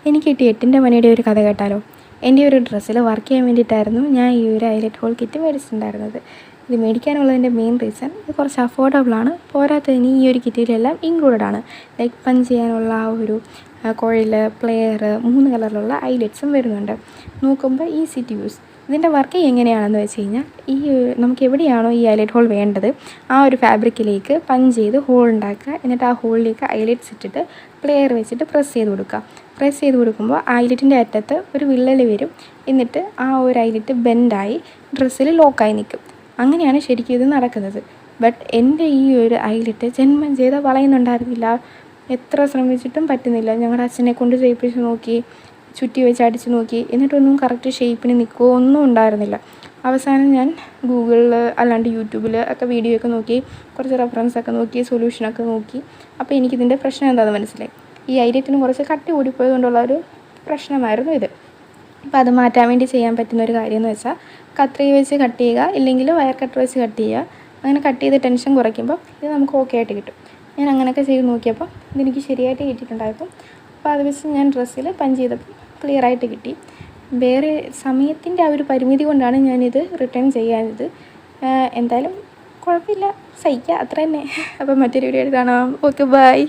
എനിക്ക് കിട്ടിയ 8ൻ്റെ മണിയുടെ ഒരു കഥ കേട്ടാലോ? എൻ്റെ ഒരു ഡ്രസ്സിൽ വർക്ക് ചെയ്യാൻ വേണ്ടിയിട്ടായിരുന്നു ഞാൻ ഈ ഒരു ഐലറ്റ് ഹോൾ കിറ്റ് മേടിച്ചിട്ടുണ്ടായിരുന്നത്. ഇത് മേടിക്കാനുള്ളതിൻ്റെ മെയിൻ റീസൺ ഇത് കുറച്ച് അഫോർഡബിളാണ്. പോരാത്തതിന് ഈ ഒരു കിറ്റിലെല്ലാം ഇൻക്ലൂഡഡ് ആണ്. ലൈക്ക് പഞ്ച് ചെയ്യാനുള്ള ആ ഒരു കോയിൽ, പ്ലെയർ, 3 കളറിലുള്ള ഐലറ്റ്സും വരുന്നുണ്ട്. നോക്കുമ്പോൾ ഈസി ടു യൂസ്. ഇതിൻ്റെ വർക്കിംഗ് എങ്ങനെയാണെന്ന് വെച്ച് കഴിഞ്ഞാൽ നമുക്ക് എവിടെയാണോ ഈ ഐലറ്റ് ഹോൾ വേണ്ടത് ആ ഒരു ഫാബ്രിക്കിലേക്ക് പഞ്ച് ചെയ്ത് ഹോൾ ഉണ്ടാക്കുക. എന്നിട്ട് ആ ഹോളിലേക്ക് ഐലറ്റ്സ് ഇട്ടിട്ട് പ്ലെയർ വെച്ചിട്ട് പ്രസ് ചെയ്ത് കൊടുക്കുക. പ്രസ് ചെയ്ത് കൊടുക്കുമ്പോൾ ഐലറ്റിൻ്റെ അറ്റത്ത് ഒരു വിള്ളൽ വരും. എന്നിട്ട് ആ ഒരു ഐലറ്റ് ബെൻഡായി ഡ്രസ്സിൽ ലോക്കായി നിൽക്കും. അങ്ങനെയാണ് ശരിക്കും ഇത് നടക്കുന്നത്. ബട്ട് എൻ്റെ ഈ ഒരു ഐലറ്റ് ജന്മം ചെയ്ത വളയുന്നുണ്ടായിരുന്നില്ല. എത്ര ശ്രമിച്ചിട്ടും പറ്റുന്നില്ല. ഞങ്ങളുടെ അച്ഛനെ കൊണ്ട് ചെയ്യിപ്പിച്ച് നോക്കി, ചുറ്റി വെച്ച് അടിച്ച് നോക്കി, എന്നിട്ടൊന്നും കറക്റ്റ് ഷേപ്പിന് നിൽക്കുകയോ ഒന്നും ഉണ്ടായിരുന്നില്ല. അവസാനം ഞാൻ ഗൂഗിളിൽ അല്ലാണ്ട് യൂട്യൂബിൽ ഒക്കെ വീഡിയോ ഒക്കെ നോക്കി, കുറച്ച് റെഫറൻസൊക്കെ നോക്കി, സൊല്യൂഷനൊക്കെ നോക്കി. അപ്പോൾ എനിക്കിതിൻ്റെ പ്രശ്നം എന്താണെന്ന് മനസ്സിലായി. ഈ ഐലറ്റിന് കുറച്ച് കട്ടി കൂടിപ്പോയത് കൊണ്ടുള്ള ഒരു പ്രശ്നമായിരുന്നു ഇത്. അപ്പോൾ അത് മാറ്റാൻ വേണ്ടി ചെയ്യാൻ പറ്റുന്ന ഒരു കാര്യം എന്ന് വെച്ചാൽ കത്രിക വെച്ച് കട്ട് ചെയ്യുക, ഇല്ലെങ്കിൽ വയർ കട്ടർ വെച്ച് കട്ട് ചെയ്യുക. അങ്ങനെ കട്ട് ചെയ്ത് ടെൻഷൻ കുറയ്ക്കുമ്പോൾ ഇത് നമുക്ക് ഓക്കെ ആയിട്ട് കിട്ടും. ഞാൻ അങ്ങനെയൊക്കെ ചെയ്ത് നോക്കിയപ്പോൾ ഇതെനിക്ക് ശരിയായിട്ട് കിട്ടിയിട്ടുണ്ടായിരുന്നു. അപ്പോൾ അത് വെച്ച് ഞാൻ ഡ്രസ്സിൽ പഞ്ച് ചെയ്തപ്പോൾ ക്ലിയറായിട്ട് കിട്ടി. വേറെ സമയത്തിൻ്റെ ആ ഒരു പരിമിതി കൊണ്ടാണ് ഞാനിത് റിട്ടേൺ ചെയ്യാനിത്. എന്തായാലും കുഴപ്പമില്ല, സഹിക്കുക, അത്ര തന്നെ. അപ്പോൾ മറ്റൊരു വീഡിയോ കാണാം. Okay, by.